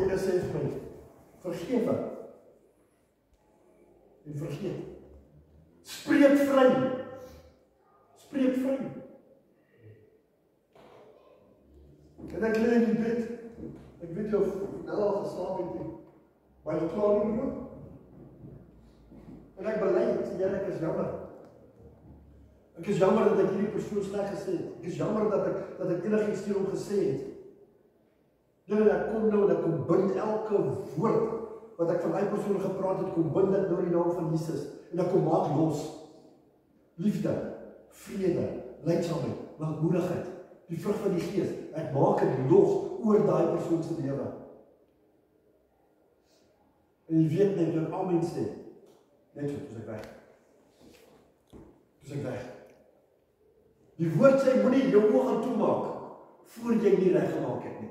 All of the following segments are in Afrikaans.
Here sê vir my, vergewe. En vergeet. Spreek vry. Spreek vry. En ek lê in die bed. Ek weet nie of nou al geslaap het nie. Maar ek klaar nie meer. En ek bely, ek sê, Here, ek is jammer. Ek is jammer dat ek hierdie persoon sleg gesê het. Ek is jammer dat ek enigiets teen hom gesê het. Here, ek kom nou en ek kom bind elke woord wat ek van die persoon gepraat het, kom bind dit nou in die naam van Jesus. En ek kom maak los. Liefde, vrede, lydsaamheid, lankmoedigheid, die vrug van die Gees. Ek maak dit los oor daai persoon se lewe. En jy weet net, dat al mense sê, net so, toes ek weg. Toes ek weg. Die woord sê, moenie jou oog gaan toemaak, voor jy nie reg gemaak het nie.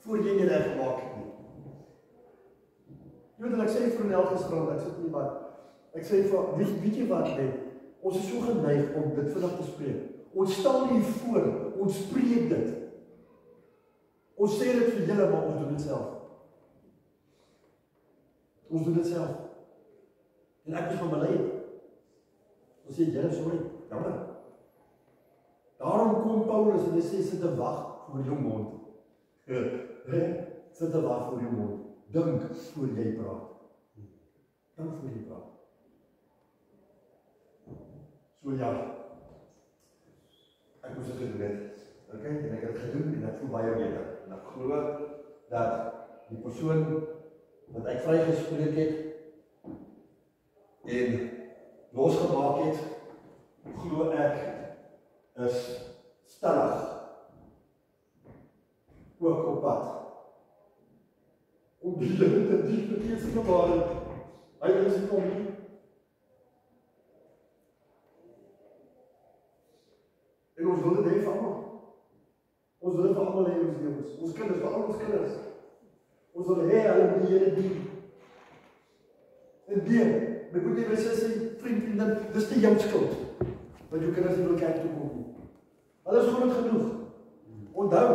Voor jy nie reg gemaak het nie. Jy weet, en ek sê vir Nel gisterand, ek sit nie wat, ek sê vir, weet jy wat, nee, ons is so geneig om dit vandag te spreek. Ons staan hier voor, ons spreek dit. Ons sê dit vir julle, maar ons doen dit self. Ons doen dit self. En ek is van bely. Ons sê, Here, sorry, jammer. Daarom kom Paulus en hy sê, sit te wag voor jou mond. Sit te wag voor jou mond. Dink voor jy praat. Dink voor jy praat. So ja, ek moes dit gedoen het. Okay, en ek het gedoen en ek voel baie beter. En ek glo dat die persoon wat ek vrygespreek het en losgemaak het, glo ek is stellig ook op pad. Om die Here te diep bekeer te maak. Hy is nie om nie. En ons wil dit hê vir almal. Ons wil dit vir almal hê in ons lewens. Ons kinders, vir al ons kinders. Ons wil hê hulle moet die Here dien. En dien. My broer en my sussie, vriendin, dis nie jou skuld. Want jou kinders nie wil kerk toe kom nie. Hulle is groot genoeg. Onthou,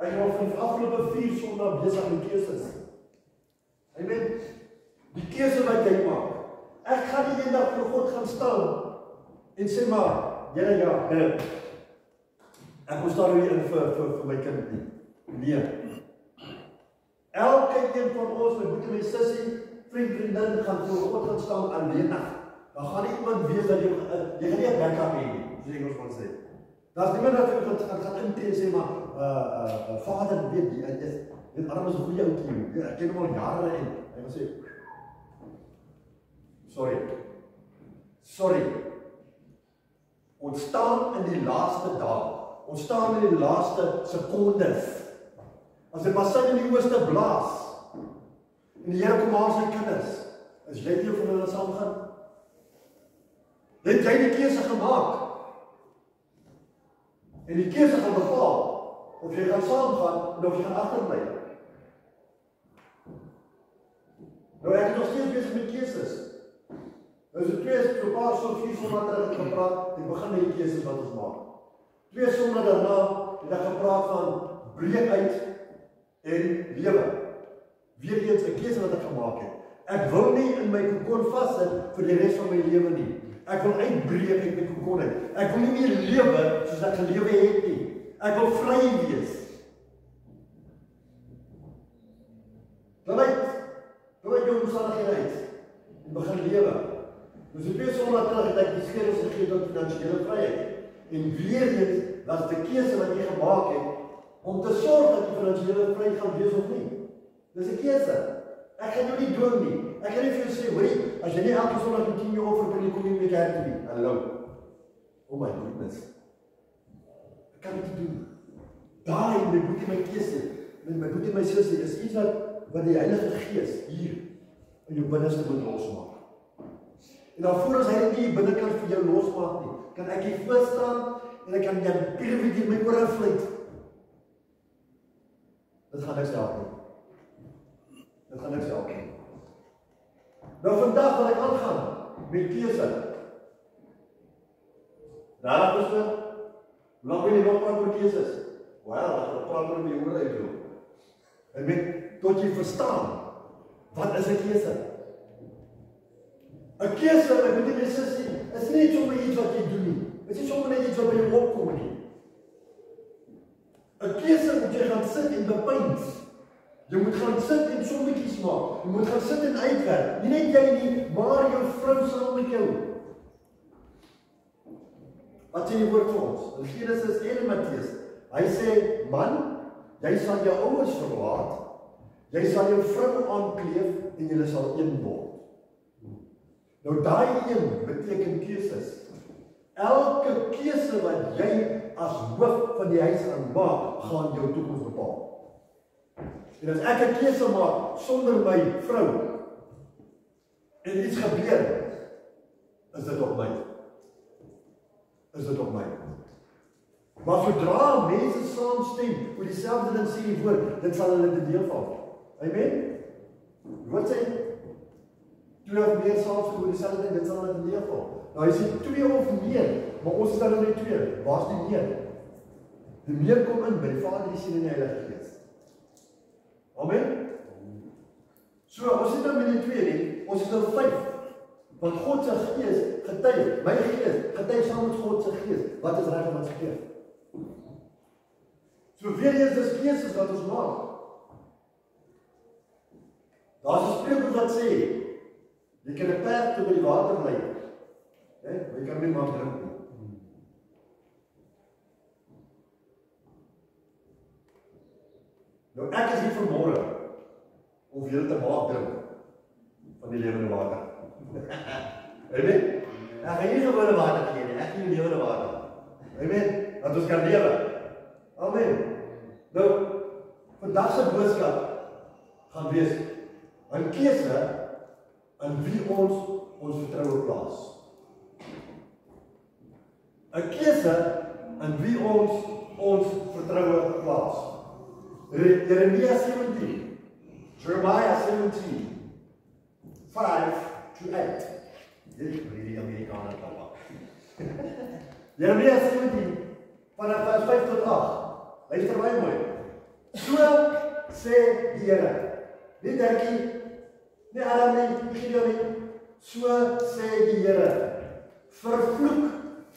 ek was van afgelope 4 Sondae besig met keuses. Amen. Die keuse wat jy maak. Ek gaan nie eendag voor God gaan staan en sê maar, Here, ja, ek moet staan hier in vir my kind nie. Nee. Elke een van ons, my broer en my sussie, vriendin, gaan voor God gaan staan alleenig. Dan gaan nie iemand weet dat jy gaan nie 'n backup hê nie, soos Engels van sê. Daar's niemand wat gaan intree en sê maar, Vader, weet jy, dit arm is 'n goeie ouetjie. Ek ken hom al jare en hy gaan sê, sorry. Ons staan in die laaste dae. Ons staan in die laaste sekondes. As die masjien in die ooste blaas en die Here kom aan sy kinders, is jy nie van hulle saamgaan? Het jy die keuse gemaak? En die keuse gaan bepaal of jy gaan saamgaan en of jy gaan agterbly. Nou ek is nog steeds besig met keuses. Nou so 2 paar so 4 Sondae terug het gepraat, ek begin met die keuses wat ons maak. 2 Sondae daarna het ek gepraat van breek uit en lewe. Weer eens 'n keuse wat ek gemaak het. Ek wil nie in my kokon vassit vir die res van my lewe nie. Ek wil uitbreek uit my kokon uit. Ek wil nie meer lewe soos ek gelewe het nie. Ek wil vry wees. Dan uit jou omstandighede uit en begin lewe. Dus die 2 Sondae terug het ek die skedels gegee tot finansiële vryheid. En weer eens was die keuse wat jy gemaak het om te sorg dat jy finansiële vryheid gaan wees of nie. Dis 'n keuse. Ek gaan jou nie dwing nie. Ek gaan nie vir jou sê, hoorie, as jy nie elke Sondag 'n 10 offer bring, kom jy nie meer kerk toe nie. Hallo. Oh my goodness. Ek kan dit doen. Daai my boetie my keuse, my boetie my sussie is iets wat die Heilige Gees hier in jou binneste moet losmaak. En dan voor as hy dit nie binnekant vir jou losmaak nie, kan ek hier voor staan en ek kan jou piramide in my ore fluit. Dit gaan niks help nie. Dit gaan niks help nie. Nou vandag wil ek aangaan met keuse. Daar is hoe lang wil jy nog praat oor keuses? Wel, ek wil praat oor die ore uitloop. En tot jy verstaan, wat is 'n keuse? 'n Keuse, ek moet nie sê, is nie sommer iets wat jy doen nie. Dit is nie sommer net iets wat by jou opkom nie. 'n Keuse moet jy gaan sit en bepeins. Jy moet gaan sit en sommetjies maak. Jy moet gaan sit en uitwerk. Nie net jy nie, maar jou vrou saam met jou. Wat sê die woord vir ons? In Genesis en in Matteus. Hy sê, man, jy sal jou ouers verlaat, jy sal jou vrou aankleef en julle sal een word. Nou daai een beteken keuses. Elke keuse wat jy as hoof van die huis gaan maak, gaan jou toekoms bepaal. En as ek 'n keuse maak sonder my vrou en iets gebeur, is dit op my. Is dit op my. Maar sodra mense saamstem oor dieselfde ding sê die woord, dit sal hulle te deel val. Amen. Wat sê? 2 of meer saamstem oor dieselfde ding, dit sal hulle te deel val. Nou hy sê 2 of meer, maar ons is dan net 2. Waar's die meer? Die meer kom in by die Vader, die Seun en die Heilige Gees. Amen. So, ons sit nou met die 2 nie, ons is nou 5. Want God se Gees getuig, my Gees getuig saam met God se Gees, wat is reg en wat is verkeerd. So weer eens dis keuses wat ons maak. Daar's 'n spreekwoord wat sê, jy kan 'n perd tot by die water lei. Jy kan nie maar drink nie. Nou ek is hier vanmôre om julle te maak drink van die lewende water. Amen. Ek gaan nie gewone water gee nie, ek gee die lewende water. Amen. Dat ons kan lewe. Amen. Nou, vandag se boodskap gaan wees 'n keuse in wie ons vertroue plaas. 'n Keuse in wie ons vertroue plaas. Jeremia 17, Jeremiah 17, 5-8. Dit is die Amerikaner taal. Jeremia 17, vanaf vers 5 tot 8. Luister baie mooi. So sê die Here. Nie Dirkie, nie Adam nie, nie Gideon nie. So sê die Here. Vervloek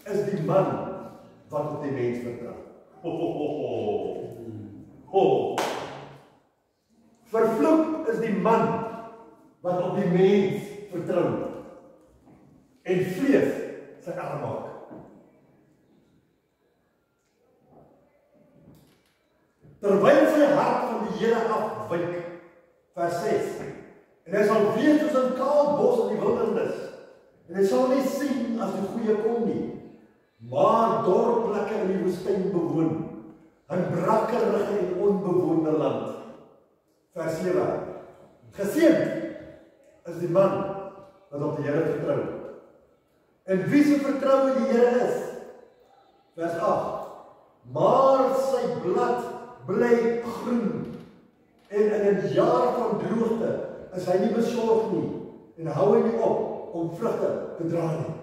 is die man wat op die mens vertrou. Vervloek is die man wat op die mens vertrou en vlees sy arm maak. Terwyl sy hart van die Here afwyk, vers 6, en hy sal wees soos 'n kaal bos in die wildernis, en hy sal nie sien as die goeie kom nie, maar dor plekke in die woestyn bewoon, 'n brakkerige en onbewoonde land. Vers 7, geseënd is die man wat op die Here vertrou. En wie se vertroue die Here is? Vers 8, maar sy blad bly groen, en in 'n jaar van droogte is hy nie besorg nie, en hou hy nie op om vrugte te dra nie.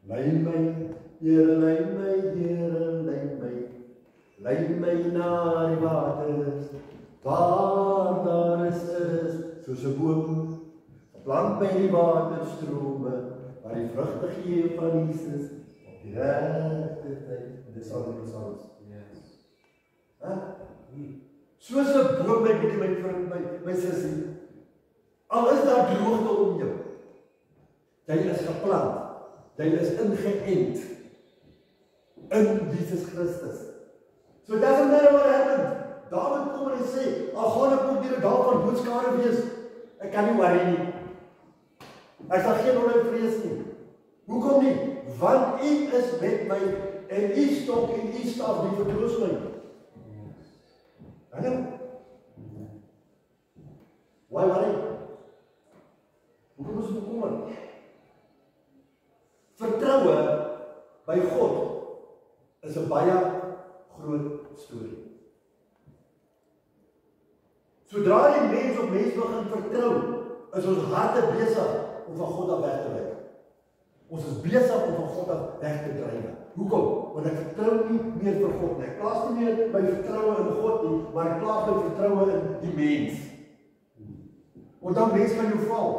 Lei my, Here, lei my, Here, lei my na die waters, waar daar is soos 'n boom, geplant by die waterstrome, waar die vrugte gee van Jesus op die regte tyd. Dis al die psalms. Soos 'n boom, my boetie, my vriend, my sussie. Al is daar droogte om jou, jy is geplant, jy is ingeënt in Jesus Christus. So it doesn't matter what happened. David kom en hy sê, al gaan ek ook deur 'n dal van doodskade wees, ek kan nie worry nie. Ek sal geen vrees nie. Hoekom nie? Want U is met my en U stok en U staf die vertroos my. Hallo? Why worry? Hoekom is dit bekommer? Vertroue by God is 'n baie groot storie. Sodra die mens op mens begin vertrou, is ons harte besig om van God af weg te wyk. Ons is besig om van God af weg te dryf. Hoekom? want ek vertrou nie meer vir God nie. Ek plaas nie meer my vertroue in God nie, maar ek plaas my vertroue in die mens. Want dan mens kan jou val,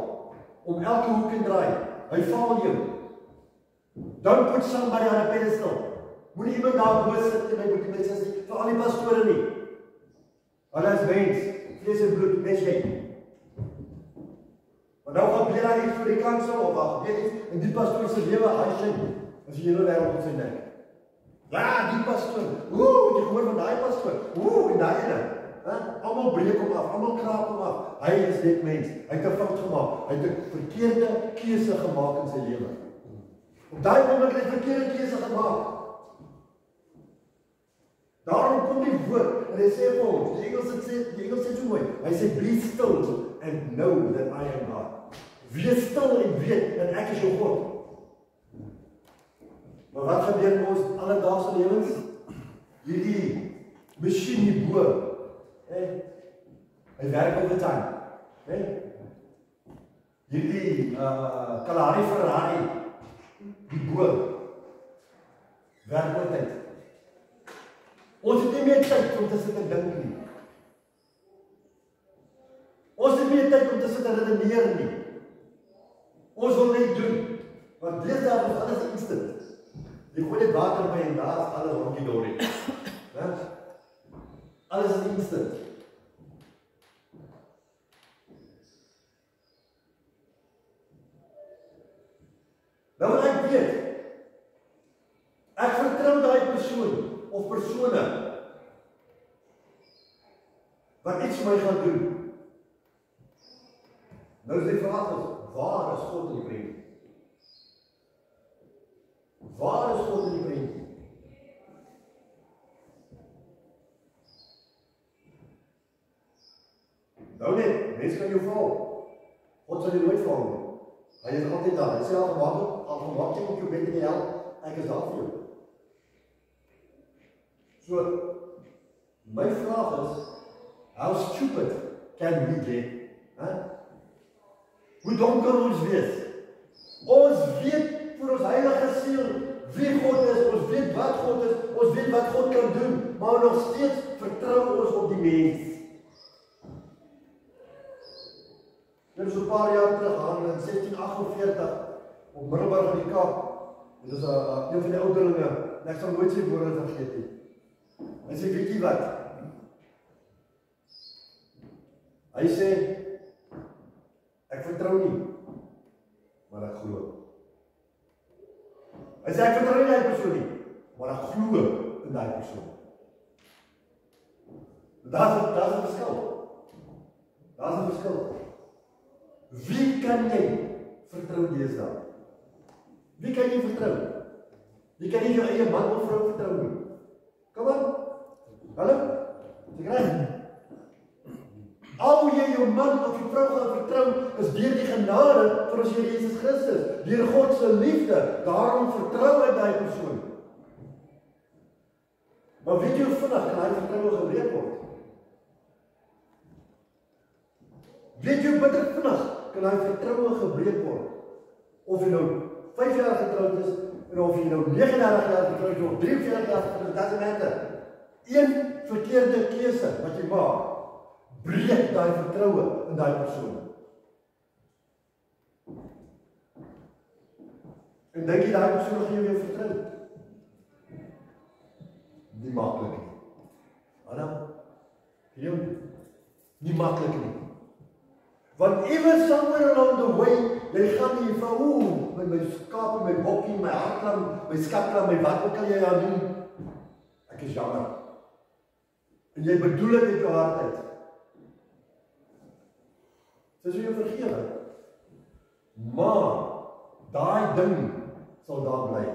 om elke hoek en draai. Hy val jou. Don't put somebody on a pedestal. Moenie iemand daar bo sit en my moet die mense sê, vir al die pastore nie. Hulle is mens, vlees en bloed, mens jy. Maar nou gaan gebeur iets vir die kansel, of wat gebeur iets in die pastoor se lewe, hy sê, as die hele wêreld op sy nek. Ja, die pastoor, het jy gehoor van daai pastoor? En daai ene. Almal breek hom af, almal kraap hom af. Hy is net mens, hy het 'n fout gemaak, hy het 'n verkeerde keuse gemaak in sy lewe. Op daai oomblik het hy 'n verkeerde keuse gemaak. Daarom kom die woord, en hy sê vir ons, die Engels sê so mooi, hy sê, be still and know that I am God. Wees stil en weet, dat ek is jou God. Maar wat gebeur in ons alledaagse lewens? Hierdie masjien hierbo, hy werk op die tyd. Hierdie Kalahari Ferrari, die bo, werk op die tyd. Ons het nie meer tyd om te sit en dink nie. Ons het nie meer tyd om te sit en redeneer nie. Ons wil net doen. Want deesdae is alles instant. Jy gooi net water by en daar is alles rondjie dorie. Alles is instant. Nou wat ek weet, ek vertrou daai persoon of persone wat iets vir my gaan doen. Nou is die vraag is, waar is God in die prent? Waar is God in die prent? Nou net, mens kan jou val. God sal jou nooit val nie. Hy is altyd daar. Hy sê al gemaak jy op jou bed in die hel, ek is daar vir jou. So, my vraag is, how stupid can we get? Hoe dom kan ons wees? Ons weet vir ons heilige siel wie God is, ons weet wat God is, ons weet wat God kan doen, maar nog steeds vertrou ons op die mens. Dit is 'n paar jaar terug, in 1648, op Middelburg in die Kaap. Dit is een van die ouderlinge, en ek sal nooit sy woorde vergeet nie. Hy sê, weet jy wat? Hy sê, ek vertrou nie, maar ek glo. Hy sê, ek vertrou nie die persoon nie, maar ek glo in die persoon. Daar is 'n verskil. Daar is 'n verskil. Wie kan jy vertrou deesdae? Wie kan jy vertrou? Jy kan nie jou eie man of vrou vertrou nie. Kom aan. Hallo? Jy kry? Al jy jou man of jou vrou gaan vertrou, is deur die genade van ons Here Jesus Christus, deur God se liefde. Daarom vertrou hy daai persoon. Maar weet jy hoe vinnig kan hy vertroue gebreek word? Weet jy hoe bitter vinnig kan hy vertroue gebreek word? Of jy nou 5 jaar getroud is, en of jy nou 39 jaar getroud is, of 43 jaar getroud is, doesn't matter. Een verkeerde keuse wat jy maak, breek daai vertroue in daai persoon. En dink jy daai persoon gaan jou weer vertrou? Nie maklik nie. Adam, nie maklik nie. Want even somewhere along the way, jy gaan nie van, met my skaap, my bokkie, my hartklam, my skatklam, my wat ook al jy aan doen, ek is jammer. En jy bedoel dit met jou hart uit. Dis hoe jy vergewe. Maar, daai ding sal daar bly.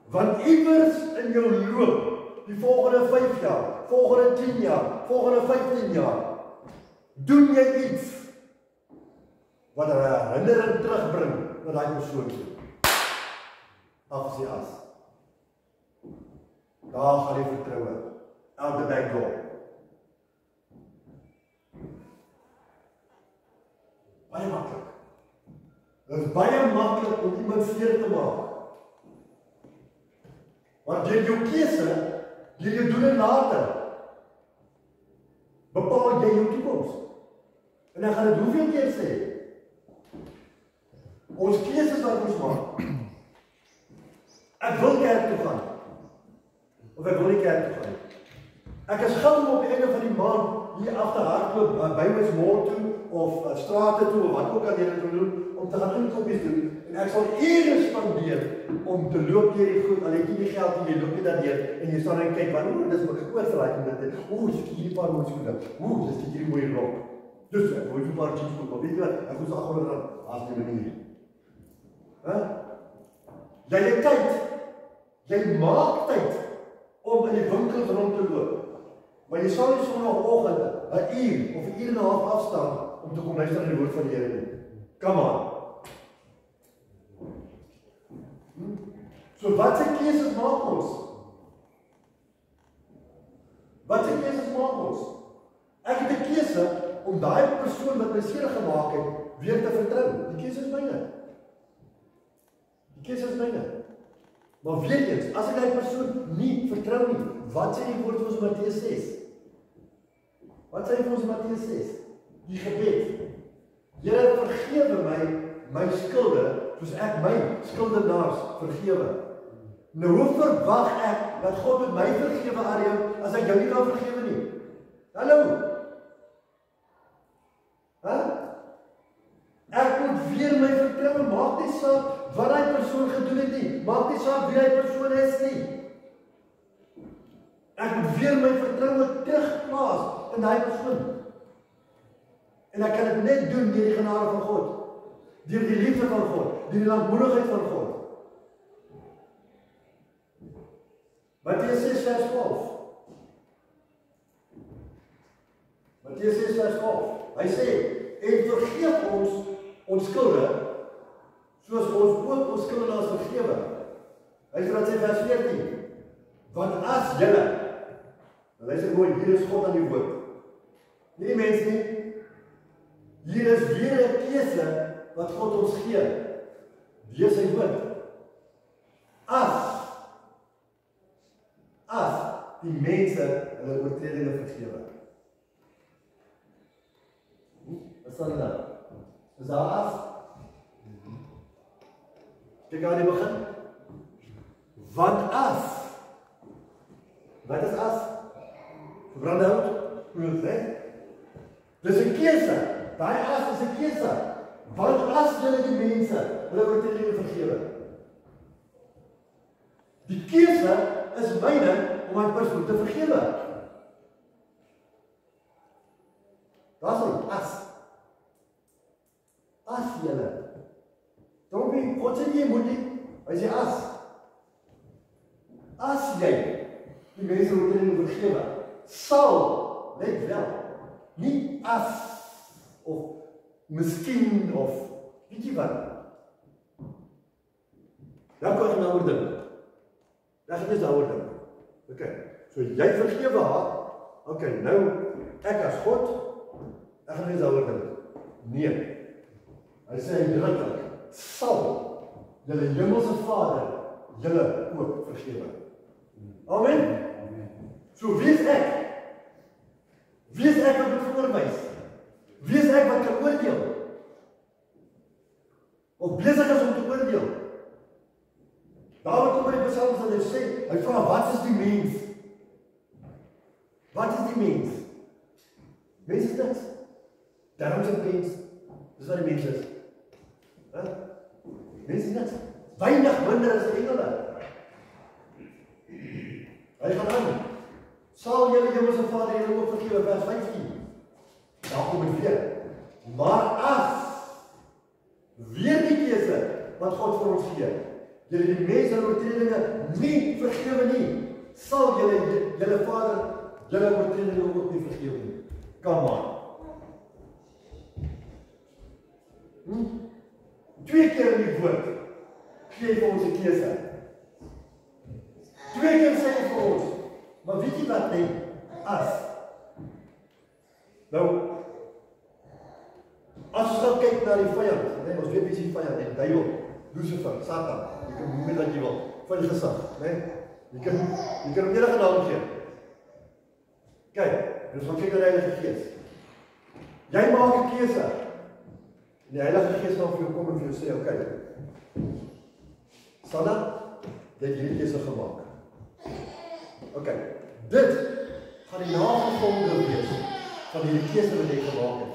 Want iewers in jou loop, die volgende 5 jaar, volgende 10 jaar, volgende 15 jaar, doen jy iets wat 'n herinnering terugbring na daai persoon toe. Af sy as. Daar gaan jy vertroue. Out the back door. Baie maklik. Dit is baie maklik om iemand seer te maak. Want deur jou keuse, deur jou doen en late, bepaal jy jou toekoms. En ek gaan dit hoeveel keer sê? Ons keuses wat ons maak. Ek wil kerk toe gaan. Of ek wil nie kerk toe gaan. Ek is gou op die einde van die maand hier agter hardloop by my mall toe of strate toe of wat ook al jy dit wil doen om te gaan inkopies doen en ek sal ure spandeer om te loop deur die goed. Al het jy nie geld nie, jy loop net daardeur en jy staan en kyk wat dis my oorgelaai om dit. Dis hierdie paar mooi skoene. Dis hierdie mooi rok. Dus ek wil 'n paar jeans koop. Weet jy wat? Ek moet R800 as jy manier. Jy het tyd. Jy maak tyd om in die winkels rond te loop. Maar jy sal nie sonoggend 'n uur of 'n uur en 'n half afstaan om te kom luister na die woord van die Here nie. Come on. So wat se keuses maak ons? Wat se keuses maak ons? Ek het 'n keuse om daai persoon wat my seer gemaak het weer te vertrou. Die keuse is myne. Die keuse is myne. Maar weer eens, as ek daai persoon nie vertrou nie, wat sê die woord vir ons in Matteus 6? Wat sê hy vir ons in Matteus 6? Die gebed. Here, vergewe my skulde, soos ek my skuldenaars vergewe. Nou hoe verwag ek dat God met my vergewe, Arjan, as ek jou nie kan vergewe nie? Hallo? Ek moet weer my vertroue, maak nie saak wat hy persoon gedoen het nie, maak nie saak wie hy persoon is nie. Ek moet weer my vertroue terugplaas in daai persoon. En ek kan dit net doen deur die genade van God, deur die liefde van God, deur die lankmoedigheid van God. Matteus 6 vers 12. Matteus 6 vers 12. Hy sê, en vergeef ons skulde, soos ons ook ons skuldenaars vergewe. Hy sê wat sê vers 14. Want as julle, en luister mooi, hier is God aan die woord. Nie die mens nie. Hier is weer 'n keuse wat God ons gee. Deur sy woord. As die mense hulle oortredinge vergewe. Wat staan daar? Is daar as? Kyk aan die begin. Want as. Wat is as? Verbrande hout? Nee. Dis 'n keuse. Daai as is 'n keuse. Want as julle die mense hulle oortredinge vergewe. Die keuse is myne om aan persoon te vergewe. Daar's hy, as julle. Daarom God sê jy moet nie, hy sê as jy die mense oortredinge vergewe, sal, let wel, nie as of miskien of weet jy wat? Dan kan jy nou oor dink. Dan gaan jy daaroor dink. Okay, so jy vergewe haar. Okay, nou ek as God, ek gaan nie daaroor dink. Nee. Hy sê uitdruklik, sal julle hemelse Vader julle ook vergewe. Amen. So wie is ek? Wie is ek wat moet voorwys? Wie is ek wat kan oordeel? Of besig is om te oordeel? Daar kom by die Psalms en hy sê, hy vra, wat is die mens? Wat is die mens? Mens is dit. Daarom is dit mens. Dis wat die mens is. Mens is dit. Weinig minder as die engele. Hy gaan aan. Sal julle hemelse Vader julle ook vergewe, vers 15. Daar kom dit weer. Maar as weer die keuse wat God vir ons gee, julle die mense oortredinge nie vergewe nie, sal julle Vader julle oortredinge ook nie vergewe nie. Come on. 2 keer in die woord gee vir ons 'n keuse. 2 keer sê hy vir ons, maar weet jy wat nie? As. Nou, as ons dan kyk na die vyand, nee, ons weet wie is die vyand, die duiwel, Lucifer, Satan, jy kan noem wat jy wil, van die gesag, nee, Jy kan hom enige naam gee. Kyk, ons gaan kyk na die Heilige Gees. Jy maak 'n keuse. En die Heilige Gees gaan vir jou kom en vir jou sê, okay, Sanna, jy het hierdie keuse gemaak. Okay, dit gaan die nagevolge wees van hierdie keuse wat jy gemaak het.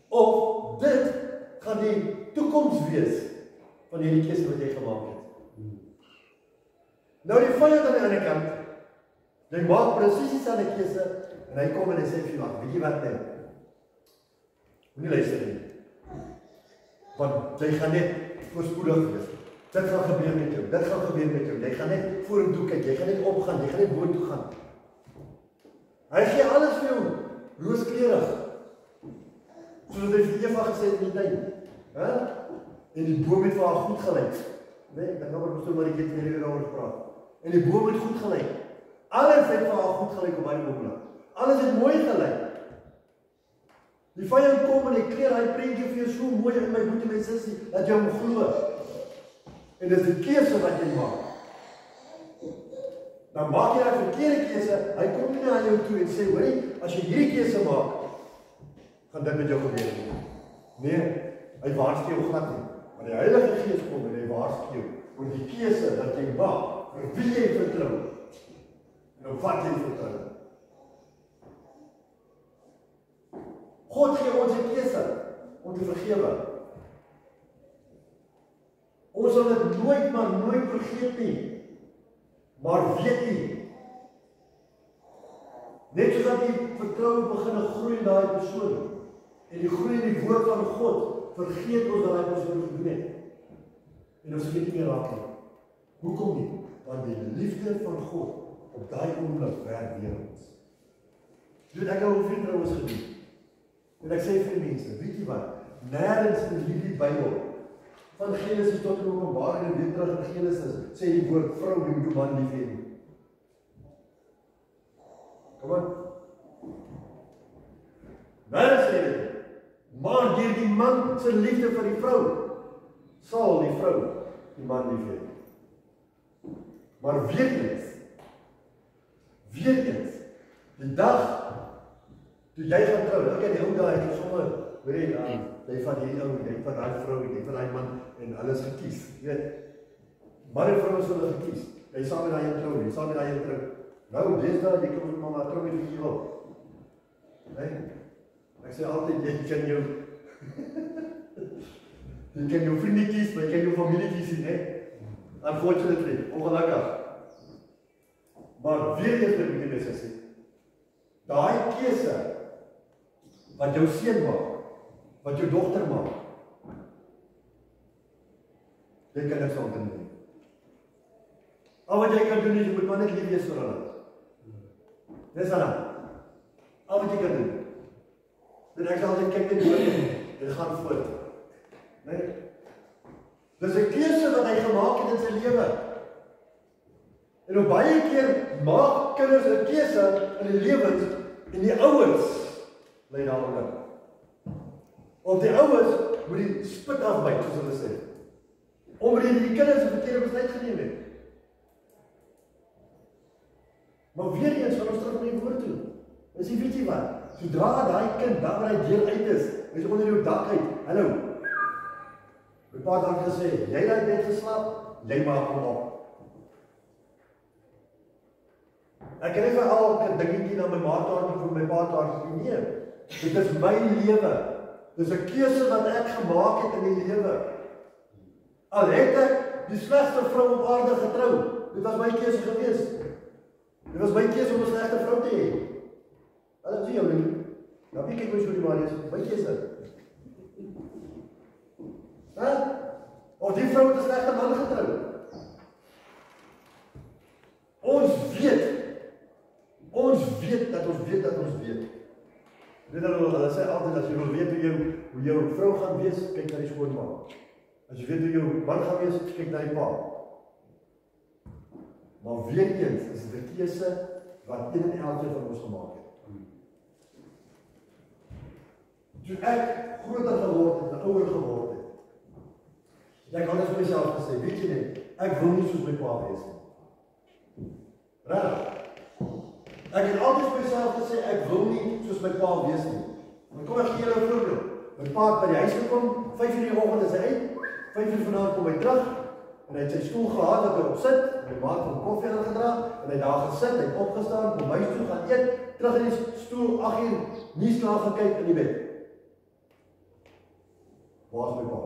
Of dit gaan die toekoms wees van hierdie keuse wat jy gemaak het. Nou die vyand aan die ander kant, jy maak presies dieselfde keuse en hy kom en hy sê vir jou, weet jy wat net? Moenie luister nie. Want jy gaan net voorspoedig wees. Dit gaan gebeur met jou, dit gaan gebeur met jou. Jy gaan net vorentoe kyk, jy gaan net opgaan, jy gaan net boontoe gaan. Hy gee alles vir jou rooskleurig. Soos hy vir Eva gesê het in die tuin. En die boom het vir haar goed gelyk. Nee, ek dink nou maar maar ek het weer daaroor gepraat. En die boom het goed gelyk. Alles het vir haar goed gelyk op daai oomblik. Alles het mooi gelyk. Die vyand kom en hy kleer hy prentjie vir jou so mooi in my boetie my sussie dat jy hom glo. En dis die keuse wat jy maak. Dan maak jy 'n verkeerde keuse. Hy kom nie na jou toe en sê, "Hoerie, as jy hierdie keuse maak, gaan dit met jou gebeur." Nee, hy waarsku jou glad nie. Maar die Heilige Gees kom en hy waarsku jou oor die keuse dat jy maak. Vir wie jy vertrou. En op wat jy vertrou. God gee ons 'n keuse om te vergewe. Ons sal dit nooit maar nooit vergeet nie. Maar weet jy, net soos dat die vertroue begin groei in daai persoon en die groei in die woord van God, vergeet ons dat daai persoon gedoen het. En ons weet nie meer raak nie. Hoekom nie? Want die liefde van God op daai oomblik werk deur ons. Doen ek al hoeveel trouens gedoen. En ek sê vir mense, weet jy wat? Nêrens in hierdie Bybel van Genesis tot in Openbaring en weer terug in Genesis sê die woord vrou die moet man lief hê. Kom aan. Nêrens sê dit. Maar deur die man se liefde vir die vrou sal die vrou die man lief hê. Maar weet eens, die dag toe jy gaan trou, ek het die ou daai het sommer, weet jy, jy van hierdie ou, jy van daai vrou, jy van daai man en alles gekies. Jy weet, man en vrou is hulle gekies. Jy saam met daai trou, jy saam met daai trou. Nou, deesdae jy kan met mamma trou met wie jy wil. Nee. Ek sê altyd jy kan jou jy kan jou vriende kies, maar jy kan jou familie kies nie, hè? Unfortunately, ongelukkig. Maar weer eens moet ek net sê, daai keuse wat jou seun maak, wat jou dogter maak, jy kan niks aan doen nie. Al wat jy kan doen is, jy moet maar net lief wees vir hulle. Dis aan. Al wat jy kan doen. En ek sal altyd kyk net hoor, dit gaan voort. Nee? Dis 'n keuse wat hy gemaak het in sy lewe. En op baie keer maak kinders 'n keuse in die lewens en die ouers lei daaronder. Of die ouers moet die spit afbyt, soos hulle sê. Omdat die kinders 'n verkeerde besluit geneem het. Maar weer eens gaan ons terug na die woord toe. Is jy weet jy wat? Sodra daai kind daar waar hy deur uit is onder jou dak uit. Hallo. My pa het dan gesê, jy daai bed geslaap, jy maak hom op. Ek kan nie vir elke dingetjie na my ma toe of my pa toe nie. Dit is my lewe. Dis 'n keuse wat ek gemaak het in die lewe. Al het ek die slegste vrou op aarde getrou, dit was my keuse gewees. Dit was my keuse om 'n slegte vrou te hê. Hulle sê jou nie. Nou wie kyk my so die Marius, my keuse. Of die vrou het 'n slegte man getrou. Ons weet dat ons weet. Weet hulle sê altyd, as jy wil weet hoe jou vrou gaan wees, kyk na die skoonma. As jy weet hoe jou man gaan wees, kyk na die pa. Maar weer eens is dit 'n keuse wat een en elkeen van ons gemaak het. Toe ek groter geword het en ouer geword het, ek het vir myself gesê, weet jy net, ek wil nie soos my pa wees nie. Regtig. Ek het altyd vir myself gesê, ek wil nie soos my pa wees nie. Maar kom ek gee julle 'n voorbeeld. My pa het by die huis gekom, 5 uur die oggend is hy uit, 5 uur vanaand kom hy terug, en hy het sy stoel gehad wat hy op sit, en hy maak hom koffie aangedra, en hy daar gesit, hy het opgestaan, kom huis toe gaan eet, terug in die stoel, 8 uur, nuus klaar gekyk in die bed. Waar is my pa?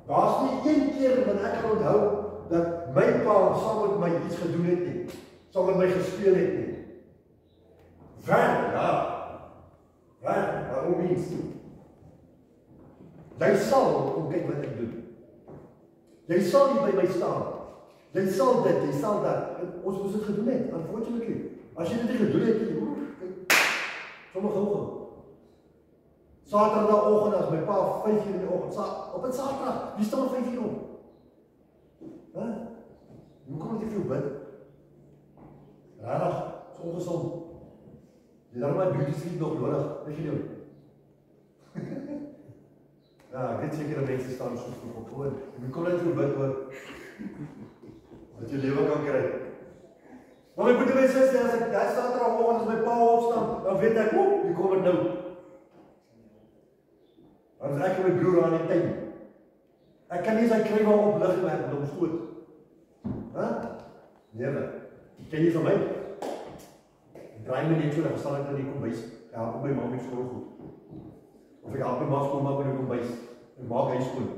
Daar's nie een keer wat ek kan onthou, dat my pa saam met my iets gedoen het nie, saam met my gespeel het nie. Werk, ja. Werk, waarom mens nie? Jy sal kom kyk wat ek doen. Jy sal nie by my staan. Jy sal dit, jy sal dat. Ons moes dit gedoen het, unfortunately. As jy dit nie gedoen het, kyk, sommer gou. Saterdagoggend as my pa 5 uur in die oggend, op 'n Saterdag, wie staan 5 uur op? Hoe kom dit veel bid? Rarig, is ongesond. Jy daar my beauty sleep nog nodig, weet jy nie? Ja, ek weet sekere mense staan soos voor op hoor. Jy kom net veel bid hoor. Dat jy lewe kan kry. Maar my broer en suster, as ek daar Saterdagoggend as my pa opstaan, dan weet ek, hier kom dit nou. Dan is ek en my broer aan die tuin. Ek kan nie sy kry waar op lig met hom skoot. Nee, ken jy van my? Ek draai my net so, dan staan ek in die kombuis. Ek help my ma met skoolgoed. Of ek help my ma skoonmaak in die kombuis. En maak hy skoon.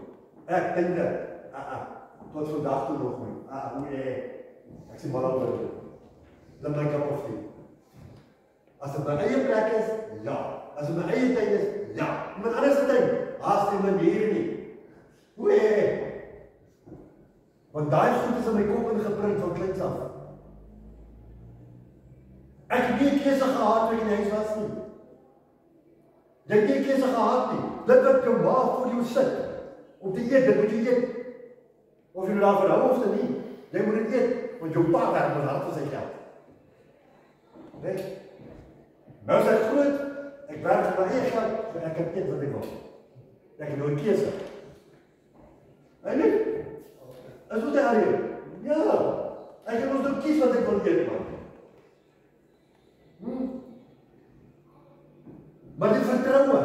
Ek dink dit. Tot vandag toe nog nie. Nee. Ek sê maar al dan my cup of tea. As dit my eie plek is, ja. As dit my eie tyd is, ja. Iemand anders se tyd, haas die manier nie. Oei. Want daai goed is in my kop ingeprint van kleins af. Ek het nie keuse gehad toe ek in die huis was nie. Jy het nie keuse gehad nie. Dit wat jou ma voor jou sit, om te eet, dit moet jy eet. Of jy nou daarvan hou of nie, jy moet dit eet, want jou pa werk met hard vir sy geld. Nee? Nou is ek groot, ek werk vir my eie geld, so ek kan eet wat ek wil. Ek het nou 'n keuse. En nie? Is wat hy hier? Ja, ek kan ons nou kies wat ek wil eet, man. Maar die vertroue.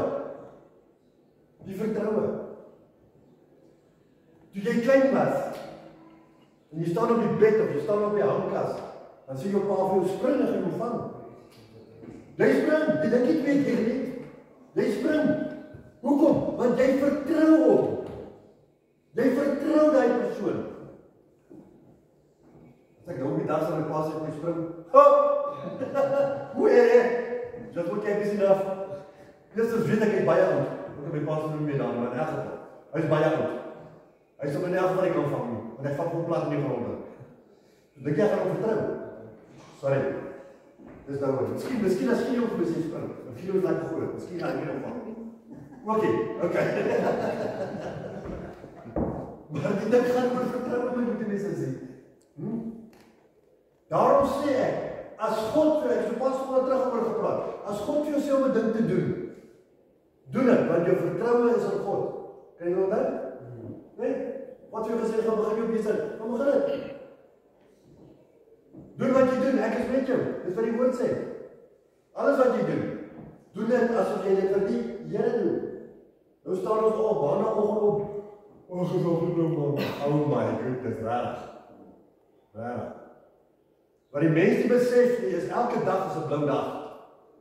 Toe jy klein was, en jy staan op die bed, of jy staan op die hangkas, dan sê jou pa vir jou spring en jou vang. Jy spring, jy dink nie weet jy nie. Jy spring. Hoekom? Want jy vertrou hom. Jy vertrou die persoon. As ek nou op die dag sal my pa sê ek moet spring. Hoe dat moet jy besien af. Eerstens weet ek baie oud. Ek my pa se noem my dan, maar in elk geval. Hy is baie oud. Hy sal my in elk geval nie kan vang nie, want hy vat hom plat in die grond. So dink jy gaan hom vertrou? Sorry. Dis nou oor. Miskien as jy hom vir sy spring. Dan voel jy lekker groot. Miskien gaan jy hom vang. Okay. Maar die ding gaan oor vertroue met die mense sê. Daarom sê ek, as God vir ek so pas voor terug oor gepraat, as God vir jou sê om 'n ding te doen, doen dit, want jou vertroue is in God. Kan jy onthou? Nee? Wat jy gesê gaan begin jou besig. Kom begin dit. Doen wat jy doen, ek is met jou. Dis wat die woord sê. Alles wat jy doen dit asof jy dit vir die Here doen. Nou staan ons op maandagoggend op. Ons is op die man. Oh my God, dit is reg. Wat die mense nie besef nie, is elke dag is 'n blou dag.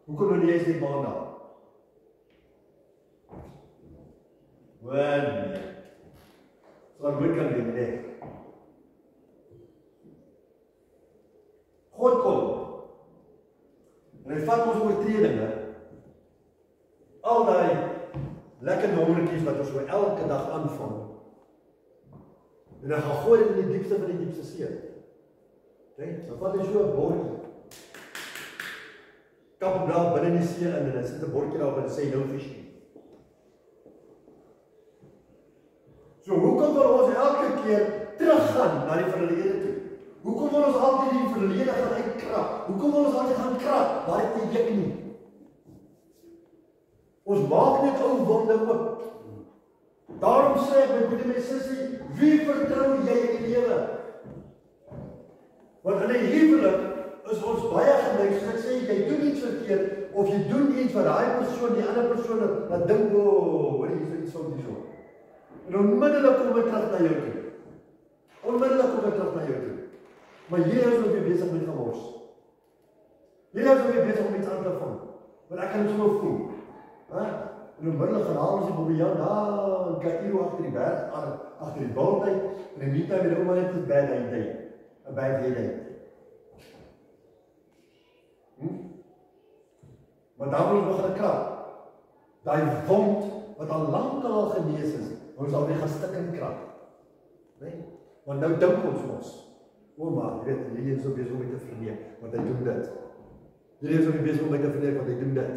Hoekom nou nie eens net maandag? Nee. So goed kan dit nie. God kom. En hy vat ons oortredinge. Al daai lekker nommertjies wat ons so elke dag aanvang. En dan gaan gooi dit in die diepste van die diepste see. Kyk, dan vat hy so 'n bordjie. Kap hom daar binne in die see in en dan sit 'n bordjie daarop en sê no fishing. So hoekom wil ons elke keer teruggaan na die verlede toe? Hoekom wil ons altyd die verlede gaan uitkrap? Hoekom wil ons altyd gaan krap waar dit nie juk nie? Ons maak net ou wonde oop. Daarom sê ek, my broeder en my sussie, wie vertrou jy in die lewe? Want in 'n huwelik is ons baie geneig, soos ek sê, jy doen iets verkeerd, of jy doen iets wat daai persoon, die ander persoon, dan dink, hoor jy is iets fout hierso. En onmiddellik kom hy terug na jou toe. Onmiddellik kom hy terug na jou toe. Maar hier is ons weer besig met gemors. Hier is ons weer besig om iets aan te vang. Want ek kan het so voel. En onmiddellik gaan haal ons die Bobbejaan daar in Kairo agter die berg, agter die bultheid, en in die tyd met die ouma net 'n bad day. 'n bad day. Maar dan moet ons begin krap. Daai wond wat al lankal genees is, ons al weer gestik in krap. Nee? Want nou dink ons mos. Ouma, jy weet, hierdie is so besig om my te verneem, want hy doen dit. Hierdie is so besig om my te verneem, want hy doen dit.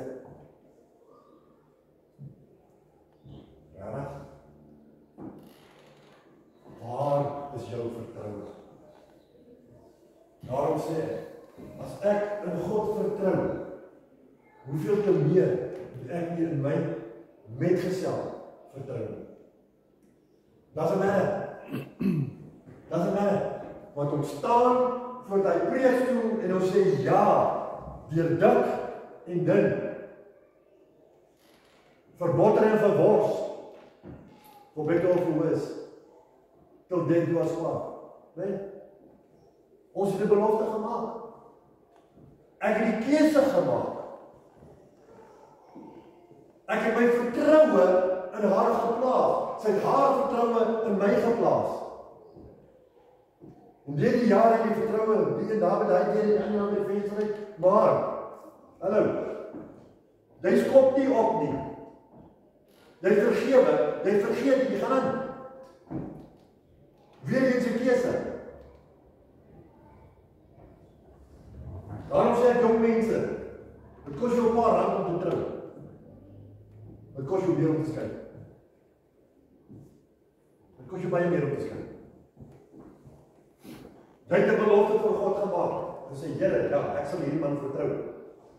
Ja. Waar is jou vertroue? Daarom sê ek, as ek in God vertrou, hoeveel te meer moet ek nie in my metgesel vertrou? Doesn't matter. Doesn't matter. Want ons staan voor die preekstoel en ons sê ja, deur dik en dun, vir botter en vir wors, voor beter of hoe is, tot death do us part. Nee? Ons het die belofte gemaak. Ek het die keuse gemaak. Ek het my vertroue in haar geplaas. Sy het haar vertroue in my geplaas. En deur die jare het die vertroue, die en daar met hy deur die ander aan die venster, maar, hallo, jy skop nie op nie. Jy vergewe, jy vergeet, jy gaan aan. Weer eens 'n keuse. Daarom sê ek jong mense, dit kos jou 'n paar rand om te trou. Dit kos jou meer om te skei. Dit kos jou baie meer om te skei. Jy het 'n belofte vir God gemaak. Jy sê, Here, ja, ek sal hierdie man vertrou.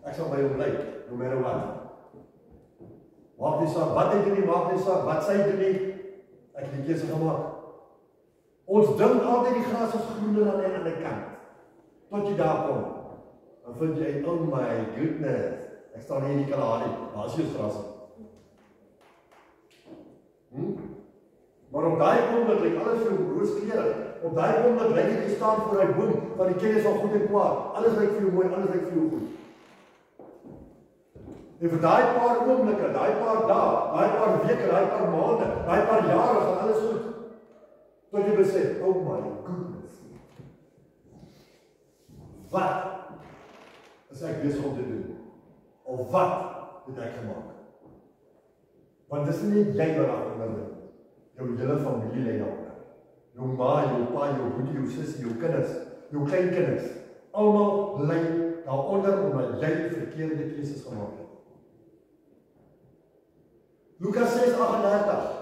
Ek sal by hom bly, no matter what. Maak nie saak wat hy doen nie, maak nie saak wat sy doen nie. Ek het die keuse gemaak. Ons dink altyd die gras is groener aan die ander kant. Tot jy daar kom. Dan vind jy, oh my goodness, ek staan hier in die Kalahari, daar is jou gras. Maar op daai oomblik lyk alles vir jou rooskleurig. Op daai oomblik lyk dit jy staan voor hy boom van die kennis van goed en kwaad. Alles lyk vir jou mooi, alles lyk vir jou goed. En vir daai paar oomblikke, daai paar dae, daai paar weke, daai paar maande, daai paar jare gaan alles goed. Tot jy besef, oh my goodness. Wat is ek besig om te doen? Of wat het ek gemaak? Want dis nie net jy wat daaronder lê. Jou hele familie lê daaronder. Jou ma, jou pa, jou broer, jou sussie, jou kinders, jou kleinkinders. Almal lê daaronder omdat jy verkeerde keuses gemaak het. Lukas 6:38.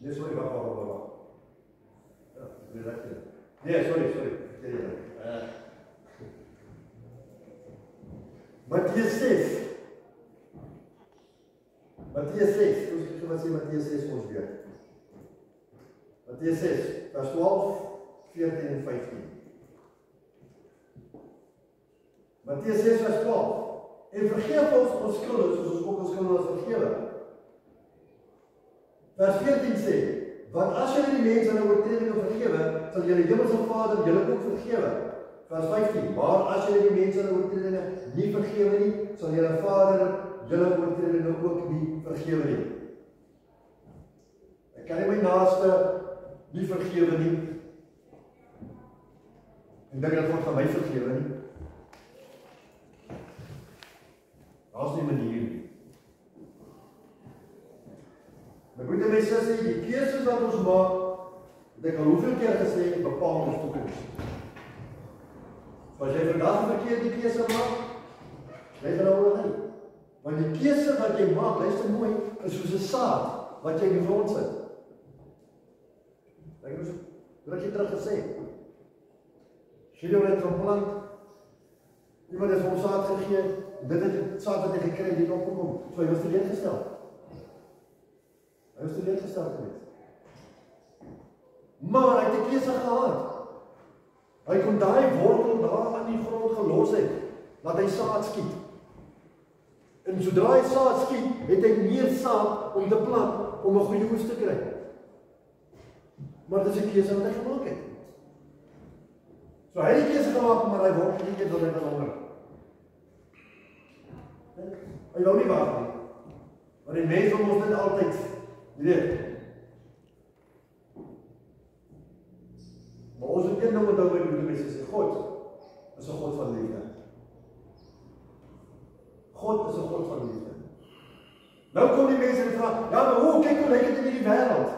Nee, sorry, wacht. Nee, sorry. Mattheus 6. Ons sê Mattheus 6 ons weer. Mattheus 6, vers 12, 14 en 15. Mattheus 6 vers 12. En vergeef ons skulde, soos ons ook ons skulde vergewe. Vers 14 sê, want as julle die mense hulle oortredinge vergewe, sal julle hemelse Vader julle ook vergewe. Vers 15, maar as julle die mense hulle oortredinge nie vergewe nie, sal julle Vader julle oortredinge ook nie vergewe nie. Ek kan nie my naaste nie vergewe nie. En dink dat God van my vergewe nie. Daar is nie manier nie. My broeder en my sussie, die keuses wat ons maak, het ek al hoeveel keer gesê, bepaal ons toekoms. As jy vandag 'n verkeerde keuse maak, jy gaan oor nie. Want die keuse wat jy maak, luister mooi, is soos 'n saad wat jy in die grond sit. Ek het rukkie terug gesê. Gideon het geplant, iemand het hom saad gegee, dit het die saad wat hy gekry het, opgekom. So hy was teleurgestel. Hy was teleurgestel geweest. Maar hy het 'n keuse gehad. Hy kon daai wortel daar aan die grond gelos het, laat hy saad skiet. En sodra hy saad skiet, het hy meer saad om te plant, om 'n goeie oes te kry. Maar dit is 'n keuse wat hy gemaak het. So hy het die keuse gemaak, maar hy wortel nie wil hy van honger. Hy wou nie wag nie. Maar die mense van ons net altyd, jy weet. Maar ons het een ding onthou by die mense sê, God is 'n God van liefde. God is 'n God van liefde. Nou kom die mense en vra, ja, maar hoe kyk hoe lyk dit in hierdie wêreld?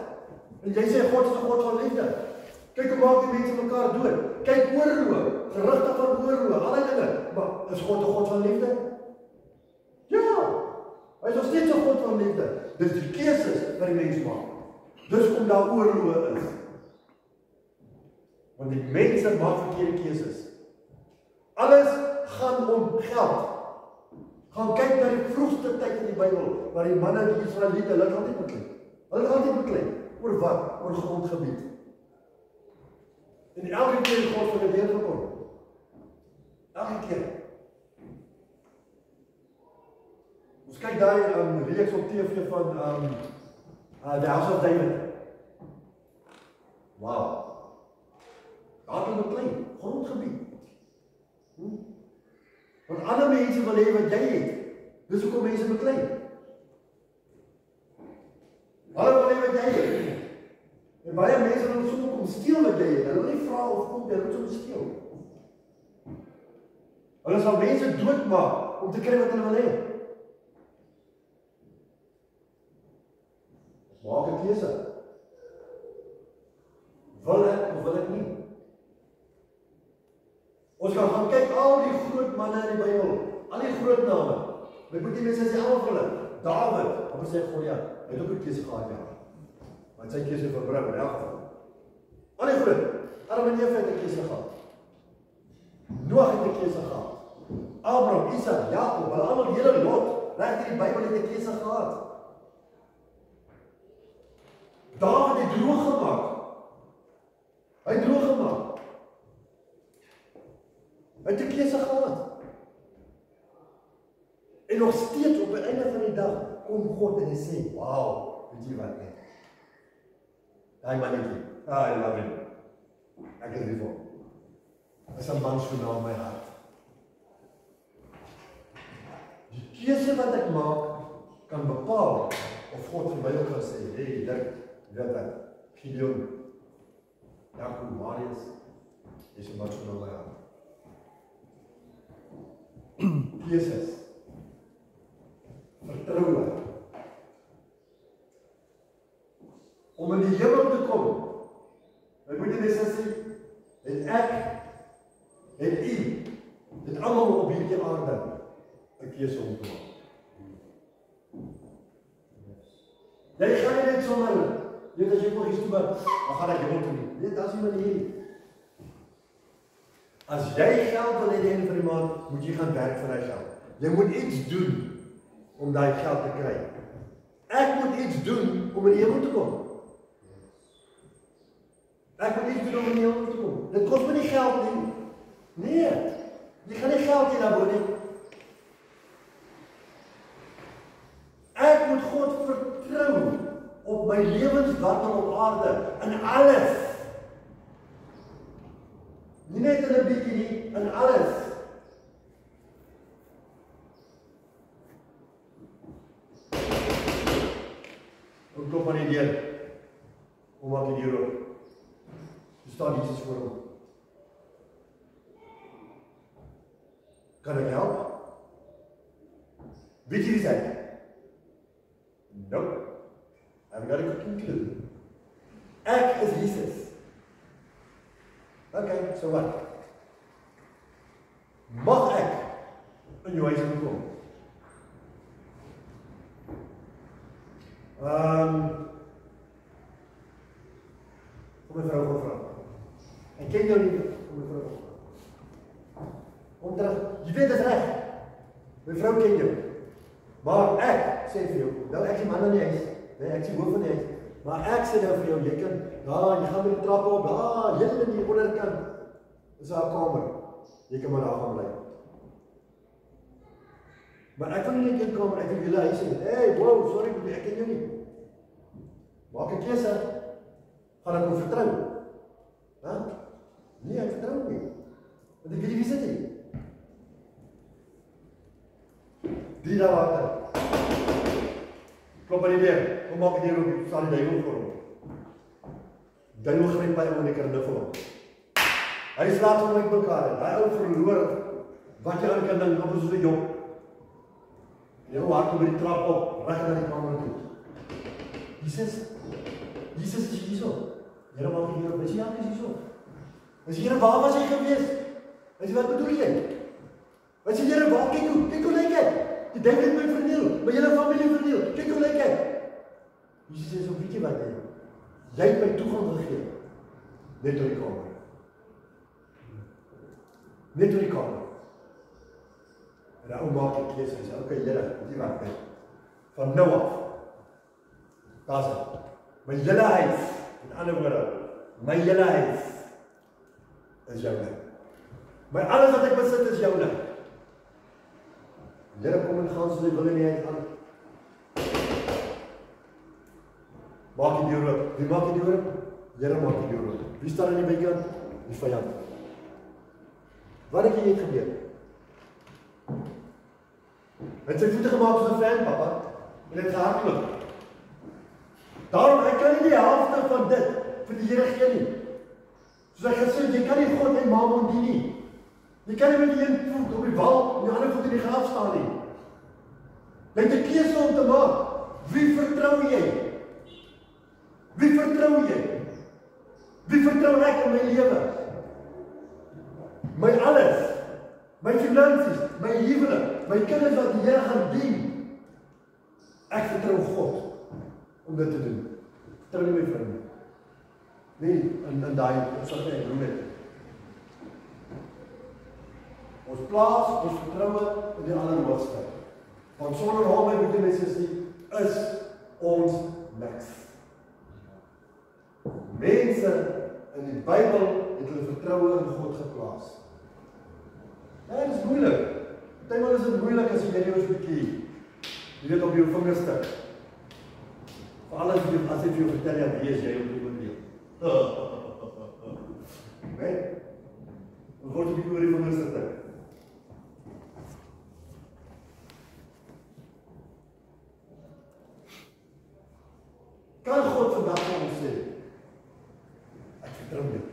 En jy sê God is 'n God van liefde. Kyk hoe maak die mense mekaar dood. Kyk oorlog, gerugte van oorlog, al die dinge. Maar is God 'n God van liefde? Ja. Hy is nog steeds 'n God van liefde. Dis die keuses wat die mens maak. Dis kom daar oorlog is. Want die mense maak verkeerde keuses. Alles gaan om geld. Gaan kyk na die vroegste tyd in die Bybel, waar die manne, die Israeliete, hulle gaan nie beklei. Hulle gaan nie beklei. Oor wat? Oor grondgebied. En elke keer het God vir hulle gekom. Elke keer. Ons kyk daai reeks op TV van The House of David. Wow. Daar kan beklei, grondgebied. Want ander mense wil hê wat jy het. Dis hoekom mense beklei. Hulle wil hê wat jy het. En baie mense wil soms kom steel wat jy het. Hulle wil nie vra of kom jy moet soms steel. Hulle sal mense doodmaak om te kry wat hulle wil hê. Maak 'n keuse. Wil ek of wil ek nie? Ons gaan kyk al die groot manne in die Bybel, al die groot name. My boetie mense sê almal vir hulle, Dawid, maar sê Goliat, hy het ook 'n keuse gehad, ja. Want sy keuse verbring in elk geval. Al die groot, Adam en Eva het 'n keuse gehad. Noag het 'n keuse gehad. Abraham, Isak, Jakob, hulle almal hele lot, reg in die Bybel het 'n keuse gehad. Dawid het droog gemaak. Hy het droog gemaak. Hy het 'n keuse gehad. En nog steeds op die einde van die dag kom God en hy sê, "Wow, weet jy wat net? Daai mannetjie, I love him. Ek is lief vir hom. Hy is 'n man so na my hart." Die keuse wat ek maak kan bepaal of God vir my ook gaan sê, "Hey, dit weet wat, Gideon, Jakob, Marius, is 'n man so na my hart." Keuses. Vertroue. Om in die hemel te kom. My moeder sê, het ek, het u, het almal op hierdie aarde 'n keuse om te maak. Jy gaan nie net sommer, weet as jy nog iets toe dan gaan ek hemel toe nie. Nee, dat is nie manier. As jy geld wil hê die einde van die maand, moet jy gaan werk vir daai geld. Jy moet iets doen om daai geld te kry. Ek moet iets doen om in die hemel te kom. Ek moet iets doen om in die hemel te kom. Dit kos my nie geld nie. Nee, jy gaan nie geld hê daarvoor nie. Ek moet God vertrou op my lewenswandel op aarde, in alles. Nie net in 'n bietjie nie, in alles. Ek klop aan die deur. Kom maak die deur oop. Daar staan Jesus voor hom. Kan ek help? Weet jy wie hy? Nope. I've got a cooking clue. Ek is Jesus. Okay, so wat? Mag ek in jou huis kom? Kom my vrou vra. Ek ken jou nie, kom my vrou. Kom terug, jy weet dit reg. My vrou ken jou. Maar ek sê vir jou, nou ek die man in die huis, nee, ek die hoof van die huis, maar ek sê nou vir jou, jy kan, jy gaan met die trap op, heel in die onderkant, is daar 'n kamer, jy kan maar daar gaan bly. Maar ek wil nie net een kamer, ek wil julle huis sê, hey, wow, sorry, ek ken jou nie. Maak 'n keuse, gaan ek hom vertrou? Nee, ek vertrou hom nie, want ek weet nie wie sit nie. 3 dae later, klop aan die deur, kom maak die deur oop, staan die duiwel voor hom. Duiwel gryp by hom en ek knuffel hom. Hy slaat hom uit mekaar, hy ou verloor, wat jy aan kan dink, amper soos 'n jong. Jy hard op die trap op, reg na die kamer toe. Jesus is hierso. Here maak die deur oop, is jy hierso? Is Here, waar was jy gewees? Is wat bedoel jy? Is die Here, waar, kyk hoe lyk ek? Die duiwel het my verniel, my hele familie verniel, kyk hoe lyk ek? Jesus sê so, weet jy wat, jy het my toegang gegee, net door die kamer. Net door die kamer. En nou maak ek keuse, en sê, okay, Here, weet jy wat, van nou af, daar is het, my hele huis, met ander woorde, my hele huis, is joune. My alles wat ek besit is joune. Here kom en gaan soos hy wil en hy gaan. Maak die deur oop. Wie maak die deur oop? Here maak die deur oop. Wie staan aan die bykant? Die vyand. Wat het hier gebeur? Hy het sy voete gemaak soos 'n fan, papa, en het gehardloop. Daarom, hy kan nie die helfte van dit vir die Here gee nie. Soos ek gesê, jy kan nie God en Mammon dien nie. Jy kan nie met die een voet op die wal en die ander voet in die graf staan nie. Jy het 'n keuse om te maak. Wie vertrou jy? Wie vertrou jy? Wie vertrou ek in my lewe? My alles, my finansies, my huwelik, my kinders wat die Here gaan dien. Ek vertrou God om dit te doen. Vertrou nie my vriende. Nee, in daai, sal ek doen dit. Ons plaas, ons vertroue in die Allerhoogste. Want sonder hom, my broeder en susters, is ons niks. Mense in die Bybel het hulle vertroue in God geplaas. Ja, dit is moeilik. Partymal is dit moeilik as jy net eers bietjie, jy weet, op jou vingers stik. Veral as jy vir jou vertel, ja, wie is jy op die oordeel? Nee? Dan word jy bietjie oor die vingers stik. Kan God vandag vir ons sê, ek vertrou jou,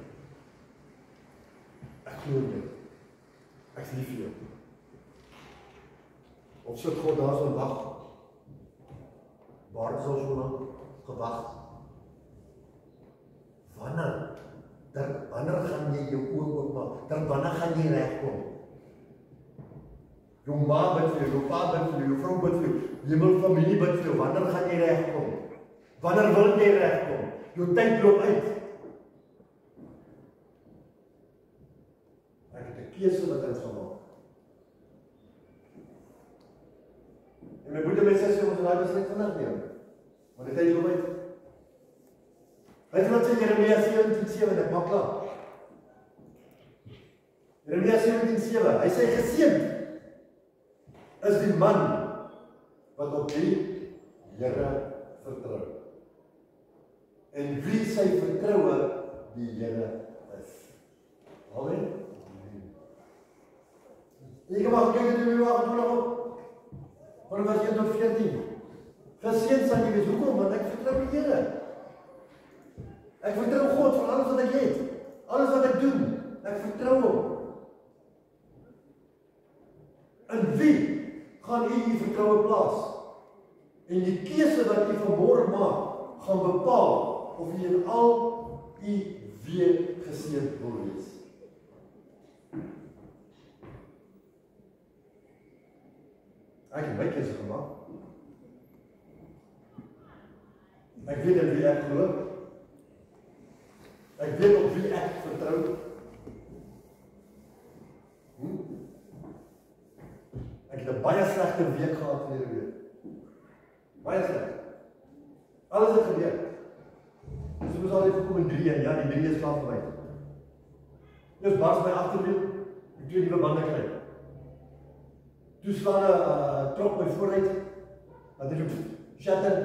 ek glo jou, ek is lief vir jou. Of sit God daar so wag, waar is ons so lang gewag? Wanneer gaan jy jou oë oopmaak? Wanneer gaan jy regkom? Jou ma bid vir jou, jou pa bid vir jou, jou vrou bid vir jou, jou familie bid vir jou, wanneer gaan jy regkom? Wanneer wil jy regkom? Jou tyd loop uit. Ek het 'n keuse wat ons gaan maak. En my broeder en sussie, ons raai besluit vandag neem. Want die tyd loop uit. Hy het wat sê Jeremia 17:7, ek maak klaar. Jeremia 17:7, hy sê geseënd is die man wat op die Here vertrou. En wie sy vertroue die Here is. Amen. Jy kan maar kyk in die Bybel op. Vanaf vers 1 tot 14. Geseënd sal jy wees. Hoekom? Want ek vertrou die Here. Ek vertrou God vir alles wat ek het. Alles wat ek doen. Ek vertrou hom. In wie gaan u vertroue plaas? En die keuse wat u vanmôre maak, gaan bepaal of u in al u weer geseënd wil wees. Ek het my keuse gemaak. Ek weet in wie ek glo. Ek weet op wie ek vertrou. Ek het 'n baie slegte week gehad verlede week. Baie sleg. Alles het gebeur. Dus ons al even gekom in 3 en ja, die 3 is klaar vir my. Dus bars my agterwiel, ek 2 nuwe bande kry. Toe slaan 'n trok my vooruit, dat ek shatter,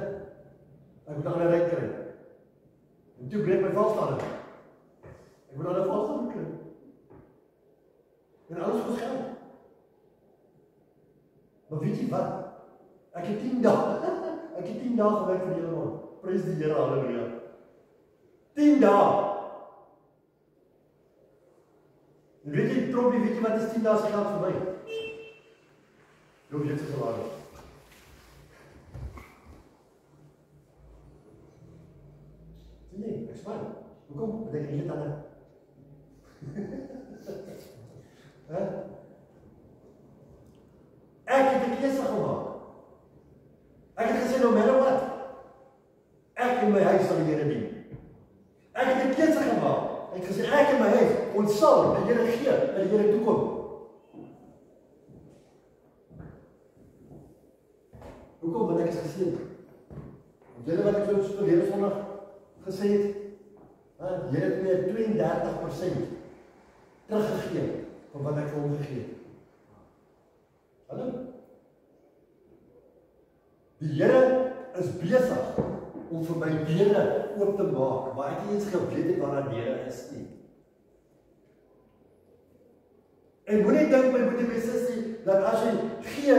ek moet 'n ander ry kry. En toe breek my valstander. Ek moet 'n ander valstander kry. En alles kos geld. Maar weet jy wat? Ek het 10 dae, ek het 10 dae gewerk vir die hele maand. Prys die Here, halleluja. 10 dae. En weet jy, Troppie, weet jy wat is 10 dae se geld vir my? Loop jy se salaris. Nee, ek span. Hoekom? Want ek het dit aan. Ek het 'n keuse gemaak. Ek het gesê, no matter what, ek en my huis sal die Here dien. Ek het 'n keuse gemaak. Ek het gesê, ek en my huis, ons sal die Here gee en die Here toekom. Hoekom? Want ek is geseën. Want julle wat ek so verlede Sondag gesê het, die Here het my 32% teruggegee van wat ek vir hom gegee het. Hallo? Die Here is besig om vir my deure oop te maak, maar ek nie eens geweet het waar daar deure is nie. En moenie dink my broer en sussie dat as jy gee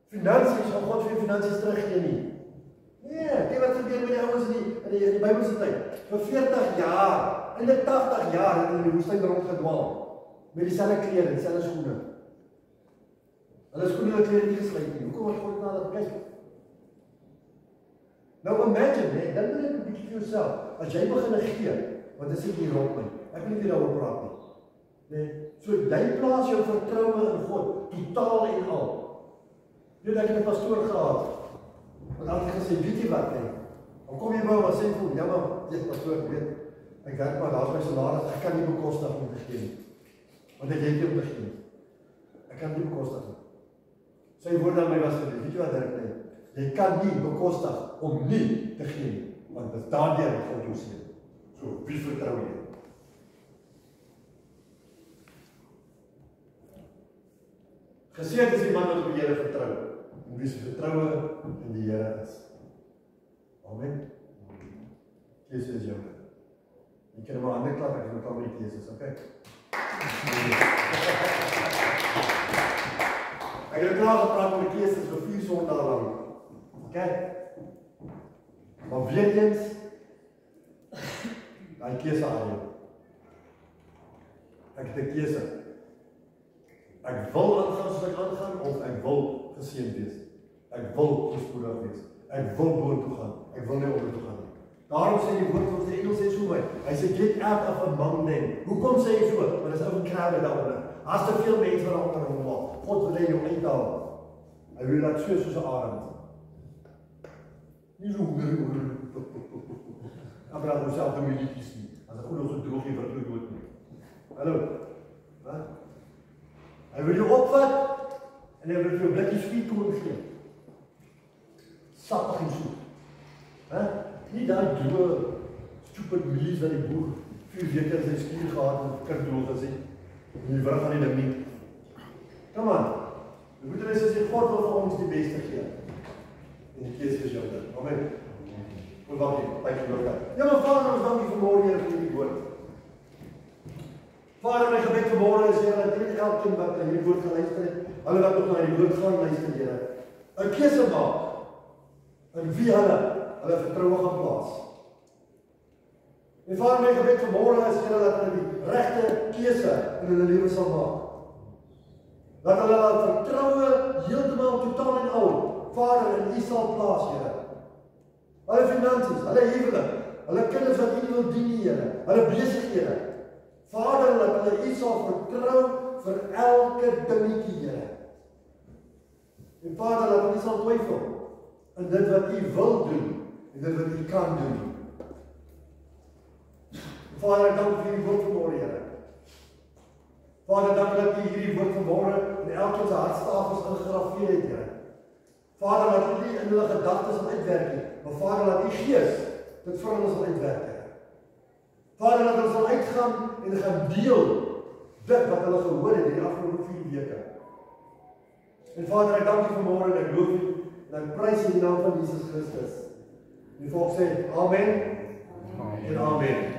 finansies, gaan God vir jou finansies teruggee nie. Nee, kyk wat gebeur met die ouens in die Bybelse tyd. Vir 40 jaar, en 80 jaar het hulle in die woestyn rondgedwaal met dieselfde klere, dieselfde skoene. Hulle skoene en klere nie gesluit nie. Hoekom het God na hulle kyk? Nou imagine, nee, dan wil ek 'n bietjie vir jouself. As jy begin gee, want dit sit hier rond my. Ek wil nie weer daaroor praat nie. Nee, so jy plaas jou vertroue in God totaal en al. Jy het 'n pastoor gehad. Want hy het gesê, weet jy wat, nee. Dan kom jy by hom en sê vir hom, ja maar, jy pastoor, weet, ek werk maar, daar is my salaris, ek kan nie bekostig om te gee nie. Want ek het nie om te gee nie. Ek kan nie bekostig nie. Sy woorde aan my was vir, weet jy wat, Dirk, nee. Jy kan nie bekostig om nie te gee nie, want dit is daardeur wat God jou seën. So, wie vertrou jy? Geseënd is die man wat op die Here vertrou, en wie se vertroue in die Here is. Amen. Keuse is jou. Jy kan maar hande klap, ek het al met die keuses, okay? Ek het klaar gepraat oor die keuses vir 4 sondae lank. Okay? Maar weer eens, daai keuse aan jou. Ek het 'n keuse. Ek wil aangaan soos ek aangaan, of ek wil geseën wees. Ek wil voorspoedig wees. Ek wil boontoe gaan. Ek wil nie ondertoe gaan nie. Daarom sê die woord van die Engels sê so mooi. Hy sê get out of among them. Hoekom sê hy so? Want is ou krade daaronder. As te veel mense wat daaronder rondloop. God wil hê jou uithaal. Hy wil laat soos 'n arend. Nie so Abraham homself te milities nie. As ek goed ons droog nie vir jou dood nie. Hallo. Wat? Hy wil jou opvat en hy wil vir jou blikkies spietkool gee. Sappig en soet. Nie daai droe stupid milies wat die boer 4 weke in sy skuur gehad en kindroog gesê. En die wrig aan die ding nie. Come on. Die moet hulle sê God wil vir ons die beste gee. En die keuse is jou ding. Amen. Goed wacht nie, tyd vir jou. Ja, maar Vader, ons dankie vanmorgen Here vir die woord. Vader, my gebed vanmorgen is, Here, dat dit elkeen wat na hierdie woord geluister het, hulle wat nog na die woord gaan luister, Here, 'n keuse maak in wie hulle vertroue gaan plaas. En Vader, my gebed vanmorgen is, Here, dat hulle die regte keuse in hulle lewe sal maak. Dat hulle vertroue heeltemal totaal en al Vader in U sal plaas, Here. Hulle finansies, hulle huwelik, hulle kinders wat U wil dien, Here, hulle besighede. Vader, dat hulle U sal vertrou vir elke dingetjie, Here. En Vader, dat hulle sal twyfel in dit wat U wil doen en dit wat U kan doen. Vader, ek dank vir U woord vanmorgen, Here. Vader, dank dat U hierdie woord vanmôre in elkeen se hartstafels ingegrafeer het, Here. Vader, laat U nie in hulle gedagtes sal uitwerk nie, maar Vader, laat U Gees dit vir hulle sal uitwerk, Here. Vader, laat hulle sal uitgaan en gaan deel dit wat hulle gehoor het in die afgelope 4 weke. En Vader, ek dank U vanmôre en ek loof U en ek prys U in die naam van Jesus Christus. Die volk sê, Amen. Amen. En Amen.